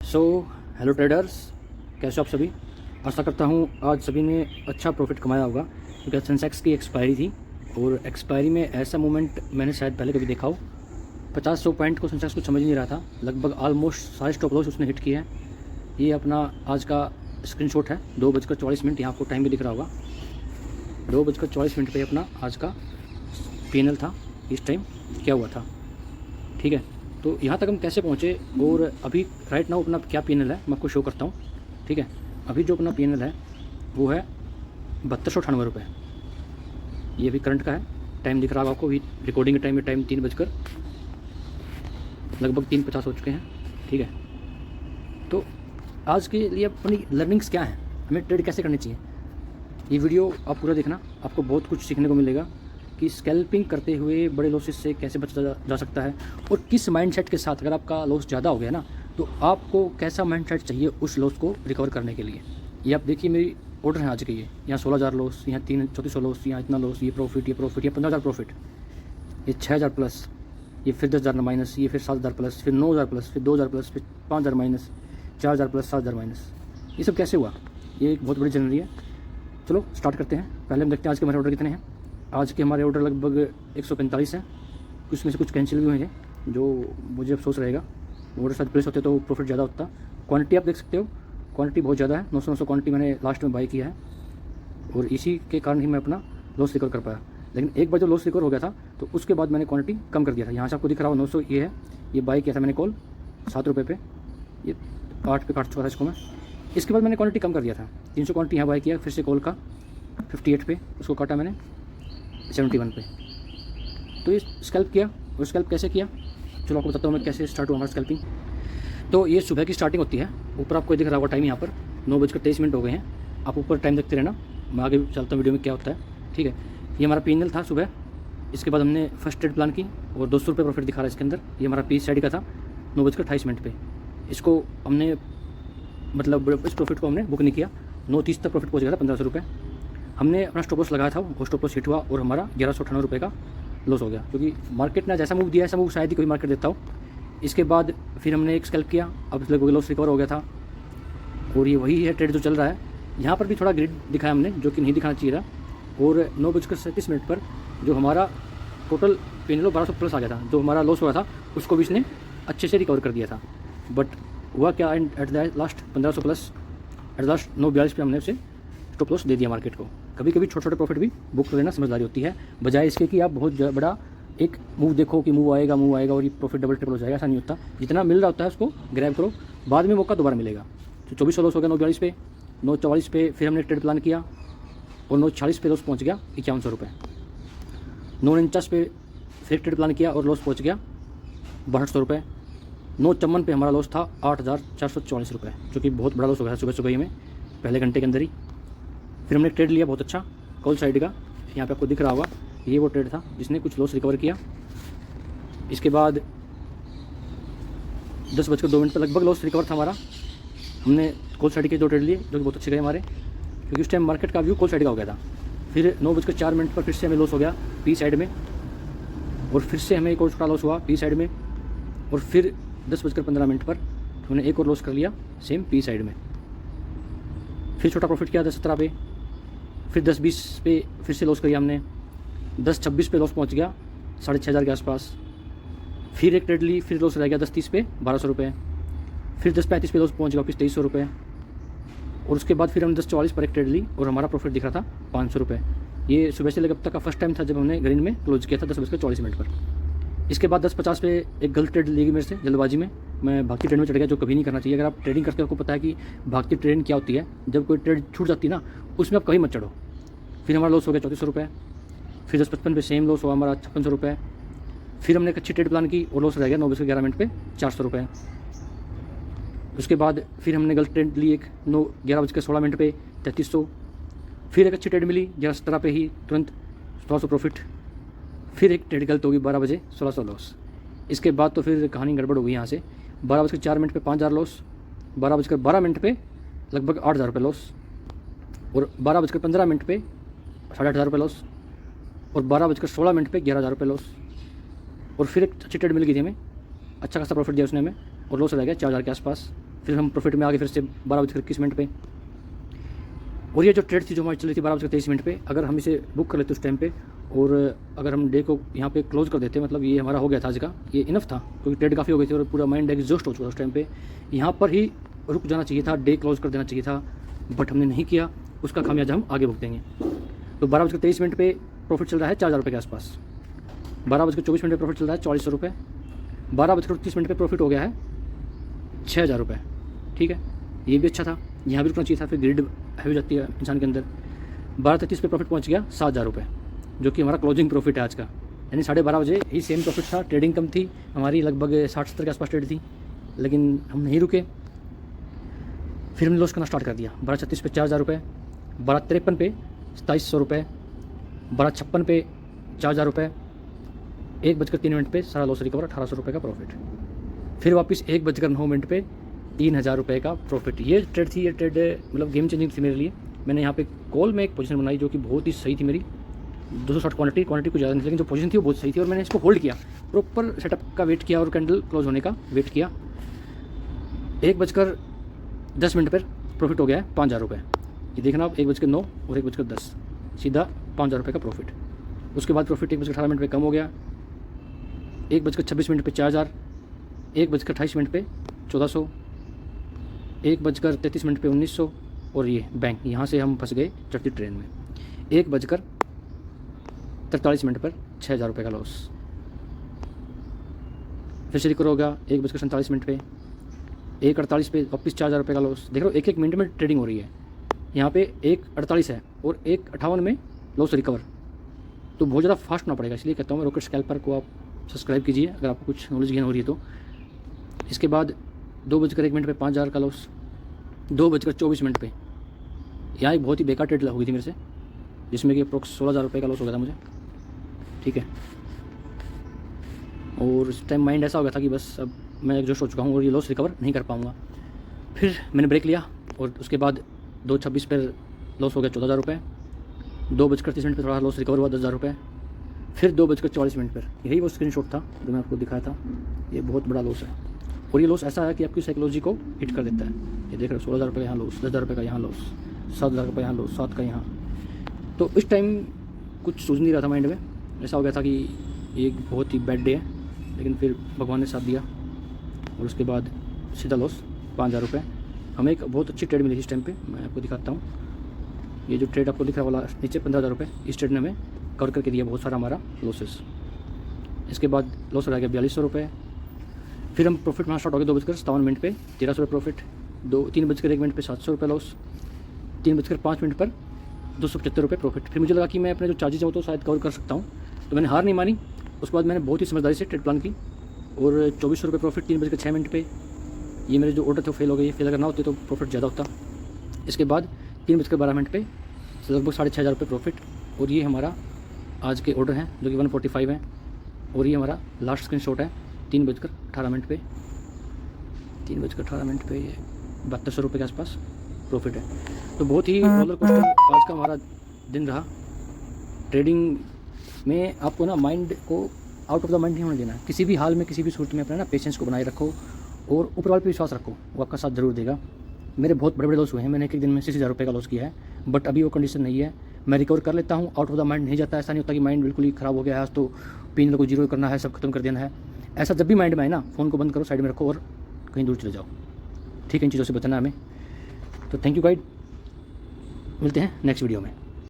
So hello traders, कैसे हो आप सभी। आशा करता हूँ आज सभी ने अच्छा प्रॉफिट कमाया होगा, क्योंकि सेंसेक्स की एक्सपायरी थी और एक्सपायरी में ऐसा मूवमेंट मैंने शायद पहले कभी देखा हो। 50-100 पॉइंट को सेंसेक्स कुछ समझ नहीं रहा था, लगभग ऑलमोस्ट सारे स्टॉप लॉस उसने हिट किए हैं। ये अपना आज का स्क्रीनशॉट है, 2:44, यहाँ आपको टाइम भी दिख रहा होगा। 2:44 पे अपना आज का पीएनएल था, इस टाइम क्या हुआ था, ठीक है। तो यहाँ तक हम कैसे पहुँचे और अभी राइट नाउ अपना क्या पीएनएल है मैं आपको शो करता हूँ, ठीक है। अभी जो अपना पीएनएल है वो है 7298 रुपये। ये अभी करंट का है, टाइम दिख रहा है आपको, अभी रिकॉर्डिंग के टाइम में टाइम 3 लगभग 3:50 हो चुके हैं, ठीक है। तो आज के लिए अपनी लर्निंग्स क्या है, हमें ट्रेड कैसे करनी चाहिए, ये वीडियो आप पूरा देखना, आपको बहुत कुछ सीखने को मिलेगा कि स्कैल्पिंग करते हुए बड़े लॉसेस से कैसे बचा जा सकता है और किस माइंडसेट के साथ। अगर आपका लॉस ज़्यादा हो गया ना, तो आपको कैसा माइंडसेट चाहिए उस लॉस को रिकवर करने के लिए। ये आप देखिए मेरी ऑर्डर है आज के, ये यहाँ 16,000 लॉस, यहाँ 3400 लॉस, यहाँ इतना लॉस, ये प्रॉफिट, ये 15,000 प्रॉफिट, ये 6,000 प्लस, ये फिर 10,000 माइनस, ये फिर 7,000 प्लस, फिर 9,000 प्लस, फिर 2,000 प्लस, फिर 5,000 माइनस, 4,000 प्लस, 7,000 माइनस। ये सब कैसे हुआ, ये एक बहुत बड़ी जर्नी है। चलो स्टार्ट करते हैं। पहले हम देखते हैं आज के हमारे ऑर्डर कितने हैं। आज के हमारे ऑर्डर लगभग 145 हैं, उसमें से कुछ कैंसिल भी हुए हैं, जो मुझे अफसोस रहेगा। ऑर्डर शायद प्लेस होते तो प्रॉफिट ज़्यादा होता। क्वांटिटी आप देख सकते हो, क्वांटिटी बहुत ज़्यादा है, 900 क्वांटिटी मैंने लास्ट में बाई किया है और इसी के कारण ही मैं अपना लॉस रिकवर कर पाया। लेकिन एक बार जो लॉस रिकवर हो गया था तो उसके बाद मैंने क्वांटिटी कम कर दिया था। यहाँ से आपको दिख रहा हो 900 ये है, ये बाई किया था मैंने कॉल 7 रुपये पे, ये 8 पे काट चुका था इसको मैं। इसके बाद मैंने क्वांटिटी कम कर दिया था, 300 क्वांटिटी यहाँ बाई किया, फिर से कॉल का 58 पे उसको काटा मैंने 71 पे। तो ये स्कैल्प किया, और स्कैल्प कैसे किया चलो आपको बताता हूँ मैं कैसे स्टार्ट हुआ हमारा स्कैल्पिंग। तो ये सुबह की स्टार्टिंग होती है, ऊपर आपको दिख रहा होगा टाइम, यहाँ पर 9:23 हो गए हैं। आप ऊपर टाइम देखते रहना, मैं आगे चलता हूँ वीडियो में क्या होता है, ठीक है। ये हमारा पीएनएल था सुबह, इसके बाद हमने फर्स्ट ट्रेड प्लान की और 200 रुपये प्रॉफिट दिखा रहा है इसके अंदर। ये हमारा पी साइड का था 9:28 पे, इसको हमने मतलब इस प्रॉफिट को हमने बुक नहीं किया, 9:30 तक प्रॉफिट पहुँच गया था 1,500 रुपये। हमने अपना स्टॉप लॉस लगाया था, वो स्टॉप लॉस हिट हुआ और हमारा 1198 रुपये का लॉस हो गया, क्योंकि मार्केट ने जैसा मूव दिया ऐसा मूव शायद ही कोई मार्केट देता हो। इसके बाद फिर हमने एक स्कैल्प किया, अब लगभग लॉस रिकवर हो गया था और ये वही है ट्रेड जो चल रहा है। यहाँ पर भी थोड़ा ग्रिड दिखाया हमने, जो कि नहीं दिखाना चाहिए था। और 9:37 पर जो हमारा टोटल पीएनएल 1200 प्लस आ गया था, जो हमारा लॉस हुआ था उसको भी इसने अच्छे से रिकवर कर दिया था। बट हुआ क्या, at the last 1500 plus, at the last 9:42 पे हमने उसे स्टॉप लॉस दे दिया मार्केट को। कभी कभी छोटे छोटे प्रॉफिट भी बुक कर लेना समझदारी होती है, बजाय इसके कि आप बहुत बड़ा एक मूव देखो कि मूव आएगा और ये प्रॉफिट डबल ट्रिपल हो जाएगा, ऐसा नहीं होता। जितना मिल रहा होता है उसको ग्रैब करो, बाद में मौका दोबारा मिलेगा। तो 2400 लॉस हो गया 9:42 पे, 9:44 पे फिर हमने ट्रेड प्लान किया और 9:46 पे लॉस पहुँच गया 5100 रुपये। 9:49 पे फिर ट्रेड प्लान किया और लॉस पहुँच गया 6200 रुपये। 9:54 पे हमारा लॉस था 8,444 रुपये, जो कि बहुत बड़ा लॉस हो गया था सुबह सुबह ही में, पहले घंटे के अंदर ही। फिर हमने ट्रेड लिया बहुत अच्छा कॉल साइड का, यहाँ पे आपको दिख रहा होगा, ये वो ट्रेड था जिसने कुछ लॉस रिकवर किया। इसके बाद 10:02 पर लगभग लॉस रिकवर था हमारा। हमने कॉल साइड के 2 ट्रेड लिए, जो कि बहुत अच्छे गए हमारे, क्योंकि उस टाइम मार्केट का व्यू कॉल साइड का हो गया था। फिर 9:04 पर फिर से हमें लॉस हो गया पी साइड में, और फिर से हमें एक और छोटा लॉस हुआ पी साइड में, और फिर 10:15 पर हमने एक और लॉस कर लिया सेम पी साइड में। फिर छोटा प्रॉफिट किया 10:17 पे, फिर 10:20 पे फिर से लॉस किया हमने, 10:26 पे लॉस पहुंच गया 6,500 के आसपास। फिर एक ट्रेड ली, फिर लॉस रह गया 10:30 पे 1,200 रुपये। फिर 10:35 पे लॉस पहुंच गया वापस 2,300 रुपये। और उसके बाद फिर हमने 10:44 पर एक ट्रेड ली और हमारा प्रॉफिट दिख रहा था 500 रुपये। ये सुबह से लेकर अब तक का फर्स्ट टाइम था जब हमने ग्रीन में क्लोज किया था 10:40 पर। इसके बाद 10:50 पे एक गलत ट्रेड ली गई मेरे से जल्दबाजी में, मैं भागती ट्रेड में चढ़ गया, जो कभी नहीं करना चाहिए। अगर आप ट्रेडिंग करते हो आपको पता है कि भागती ट्रेड क्या होती है, जब कोई ट्रेड छूट जाती है ना उसमें आप कभी मत चढ़ो। फिर हमारा लॉस हो गया 3400 रुपये। फिर 10:55 पे सेम लॉस हुआ हमारा 5600 रुपये। फिर हमने एक अच्छी ट्रेड प्लान की और लॉस रह गया 9:11 पे 400 रुपये। उसके बाद फिर हमने गलत ट्रेड ली एक 11:16 पे 3300। फिर एक अच्छी ट्रेड मिली 11:17 पे ही तुरंत 1600 प्रॉफिट। फिर एक ट्रेड गलत होगी 12 बजे 1600 लॉस। इसके बाद तो फिर कहानी गड़बड़ हो गई यहाँ से, 12:04 पे 5,000 लॉस, 12:12 पे लगभग 8,000 रुपये लॉस, और 12:15 पे 8,500 रुपये लॉस, और 12:16 पे 11,000 रुपये लॉस। और फिर एक अच्छी ट्रेड मिल गई थी हमें, अच्छा खासा प्रॉफिट दिया उसने हमें, और लॉस रह गया 4,000 के आसपास। फिर हम प्रॉफिट में आगे फिर से 12:21 पे। और ये जो ट्रेड थी जो हमारी चल रही थी 12:23 पे, अगर हम इसे बुक कर लेते उस टाइम पे और अगर हम डे को यहाँ पे क्लोज कर देते, मतलब ये हमारा हो गया था आज का, ये इनफ था क्योंकि ट्रेड काफ़ी हो गई थी और पूरा माइंड एग्जॉस्ट हो चुका था उस टाइम पे। यहाँ पर ही रुक जाना चाहिए था, डे क्लोज कर देना चाहिए था, बट हमने नहीं किया, उसका खामियाजा हम आगे भुगतेंगे। तो 12:23 पे प्रॉफिट चल रहा है 4,000 रुपये के आसपास। 12:24 पे प्रॉफिट चल रहा है 4,400 रुपये। 12:30 पे प्रॉफिट हो गया है 6,000 रुपये। ठीक है, ये भी अच्छा था, यहाँ भी रुकना चाहिए था, फिर ग्रिड हो जाती है इंसान के अंदर। 12:33 पे प्रॉफिट पहुँच गया 7,000 रुपये, जो कि हमारा क्लोजिंग प्रॉफिट है आज का, यानी 12:30 बजे ही सेम प्रॉफिट था। ट्रेडिंग कम थी हमारी, लगभग 60-70 के आसपास ट्रेड थी, लेकिन हम नहीं रुके, फिर हमने लॉस करना स्टार्ट कर दिया। 12:36 पे 4,000 रुपये, 12:53 पे 2,700 रुपये, 12:56 पे 4,000 रुपये, 1:03 पे सारा लॉस रिकवर, 1,800 रुपये का प्रॉफिट। फिर वापस 1:09 पे 3,000 रुपये का प्रॉफिट। ये ट्रेड थी, ये ट्रेड मतलब गेम चेंजिंग थी मेरे लिए। मैंने यहाँ पे कॉल में एक पोजीशन बनाई जो कि बहुत ही सही थी मेरी, 260 क्वांटिटी कुछ ज़्यादा नहीं, लेकिन जो पोजीशन थी वो बहुत सही थी और मैंने इसको होल्ड किया, प्रॉपर सेटअप का वेट किया और कैंडल क्लोज होने का वेट किया। 1:10 पर प्रॉफिट हो गया है 5,000 रुपये। ये देखना आप, 1:09 और 1:10, सीधा 5,000 रुपये का प्रॉफिट। उसके बाद प्रॉफिट 1:18 पे कम हो गया, 1:26 पे 4,000, 1:28 पे 1,400, 1:33 पे 1,900 और ये बैंक, यहाँ से हम फंस गए चढ़ती ट्रेन में। 1:43 पर 6,000 रुपये का लॉस। फिर से रिकवर हो गया 1:47 पे, 1:48 पे वापस 4,000 रुपये का लॉस। देख लो एक मिनट में ट्रेडिंग हो रही है। यहाँ पे 1:48 है और 1:58 में लॉस रिकवर, तो बहुत ज़्यादा फास्ट होना पड़ेगा। इसलिए कहता हूँ मैं, रॉकेट स्कैल्पर को आप सब्सक्राइब कीजिए अगर आपको कुछ नॉलेज गेन हो रही है तो। इसके बाद 2:01 पे 5,000 का लॉस, 2:24 पे यहाँ एक बहुत ही बेकार ट्रेड हो गई थी मेरे से, जिसमें कि अप्रोक्स 16,000 रुपये का लॉस हो गया था मुझे। ठीक है, और उस टाइम माइंड ऐसा हो गया था कि बस अब मैं एग्जॉस्ट हो चुका हूँ और ये लॉस रिकवर नहीं कर पाऊँगा। फिर मैंने ब्रेक लिया और उसके बाद 2:26 पर लॉस हो गया 14,000 रुपये, 2:30 पर थोड़ा लॉस रिकवर हुआ 10,000 रुपये। फिर 2:44 पर, यही वो स्क्रीनशॉट था जो मैं आपको दिखाया था। ये बहुत बड़ा लॉस है और ये लॉस ऐसा है कि आपकी साइकोलॉजी को हिट कर देता है। ये देख रहे हो, 16,000 रुपये यहाँ लॉस, 10,000 रुपये का यहाँ लॉस, 7,000 रुपये यहाँ लॉस, 7 का यहाँ। तो इस टाइम कुछ सूझ नहीं रहा था माइंड में, ऐसा हो गया था कि ये एक बहुत ही बैड डे है, लेकिन फिर भगवान ने साथ दिया और उसके बाद सीधा लॉस 5,000 रुपये। हमें एक बहुत अच्छी ट्रेड मिली इस टाइम पे, मैं आपको दिखाता हूँ। ये जो ट्रेड आपको दिख रहा वाला नीचे 15,000 रुपये, इस ट्रेड ने हमें कवर करके दिया बहुत सारा हमारा लॉसेस। इसके बाद लॉस रह गया 4,200 रुपये। फिर हम प्रॉफिट में स्टार्ट हो गए 2:57 पे 1,300 रुपये प्रॉफिट, 3:01 पे 700 रुपये लॉस, 3:05 पर 275 रुपये प्रॉफिट। फिर मुझे लगा कि मैं अपने जो चार्जेस हो तो शायद कवर कर सकता हूँ, तो मैंने हार नहीं मानी। उसके बाद मैंने बहुत ही समझदारी से ट्रेड प्लान की और 2,400 रुपये प्रॉफिट 3:06 पे। ये मेरे जो ऑर्डर थे वो फेल हो गए, फेल अगर ना होते तो प्रॉफिट ज़्यादा होता। इसके बाद 3:12 पे लगभग 6,500 रुपये प्रॉफिट। और ये हमारा आज के ऑर्डर हैं जो कि 145 हैं, और ये हमारा लास्ट स्क्रीनशॉट है 3:18 पे, 3:18 पे ये 7,200 रुपये के आसपास प्रॉफिट है। तो बहुत ही रोलर कोस्टर आज का हमारा दिन रहा। ट्रेडिंग में आपको ना माइंड को आउट ऑफ द माइंड नहीं होने देना है, किसी भी हाल में किसी भी सूरत में अपना ना पेशेंस को बनाए रखो और ऊपर वाले पे विश्वास रखो, वो आपका साथ ज़रूर देगा। मेरे बहुत बड़े बड़े लॉस हुए हैं, मैंने एक दिन में 60,000 रुपये का लॉस किया है, बट अभी वो कंडीशन नहीं है, मैं रिकवर कर लेता हूँ। आउट ऑफ द माइंड नहीं जाता, ऐसा नहीं होता कि माइंड बिल्कुल ही ख़राब हो गया है आज तो पिन को जीरो करना है, सब खत्म कर देना है। ऐसा जब भी माइंड में आए ना, फ़ोन को बंद करो, साइड में रखो और कहीं दूर चले जाओ। ठीक है, इन चीज़ों से बचना है हमें। तो थैंक यू गाइड, मिलते हैं नेक्स्ट वीडियो में।